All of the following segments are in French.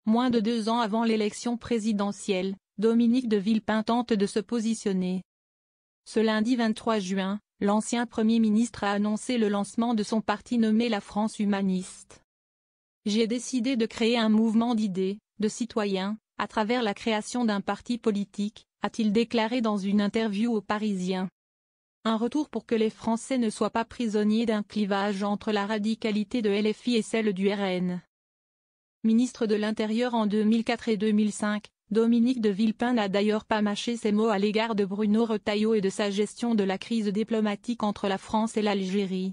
moins de 2 ans avant l'élection présidentielle, Dominique de Villepin tente de se positionner. Ce lundi 23 juin, l'ancien Premier ministre a annoncé le lancement de son parti nommé la France humaniste. J'ai décidé de créer un mouvement d'idées, de citoyens, à travers la création d'un parti politique, a-t-il déclaré dans une interview aux Parisiens. Un retour pour que les Français ne soient pas prisonniers d'un clivage entre la radicalité de LFI et celle du RN. Ministre de l'Intérieur en 2004 et 2005, Dominique de Villepin n'a d'ailleurs pas mâché ses mots à l'égard de Bruno Retailleau et de sa gestion de la crise diplomatique entre la France et l'Algérie.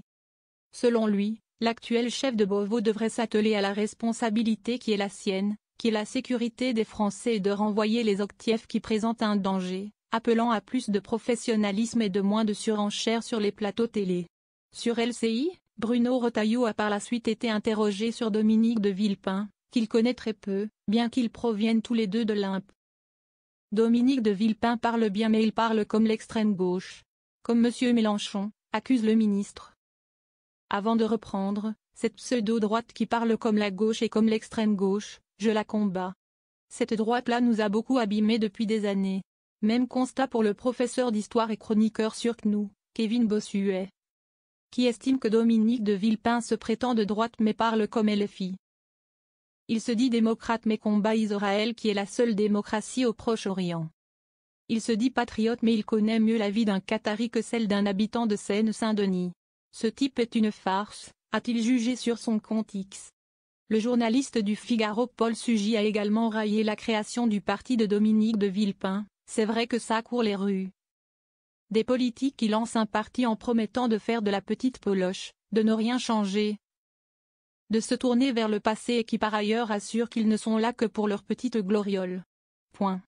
Selon lui, l'actuel chef de Beauvau devrait s'atteler à la responsabilité qui est la sienne, qui est la sécurité des Français et de renvoyer les OQTF qui présentent un danger, appelant à plus de professionnalisme et de moins de surenchère sur les plateaux télé. Sur LCI, Bruno Retailleau a par la suite été interrogé sur Dominique de Villepin, qu'il connaît très peu, bien qu'ils proviennent tous les deux de l'Imp. Dominique de Villepin parle bien mais il parle comme l'extrême gauche. Comme M. Mélenchon, accuse le ministre. Avant de reprendre, cette pseudo-droite qui parle comme la gauche et comme l'extrême gauche, je la combats. Cette droite-là nous a beaucoup abîmés depuis des années. Même constat pour le professeur d'histoire et chroniqueur sur CNU, Kevin Bossuet, qui estime que Dominique de Villepin se prétend de droite mais parle comme LFI. Il se dit démocrate mais combat Israël qui est la seule démocratie au Proche-Orient. Il se dit patriote mais il connaît mieux la vie d'un Qatari que celle d'un habitant de Seine-Saint-Denis. Ce type est une farce, a-t-il jugé sur son compte X. Le journaliste du Figaro Paul Sugy a également raillé la création du parti de Dominique de Villepin. C'est vrai que ça court les rues. Des politiques qui lancent un parti en promettant de faire de la petite poloche, de ne rien changer, de se tourner vers le passé et qui par ailleurs assurent qu'ils ne sont là que pour leur petite gloriole. Point.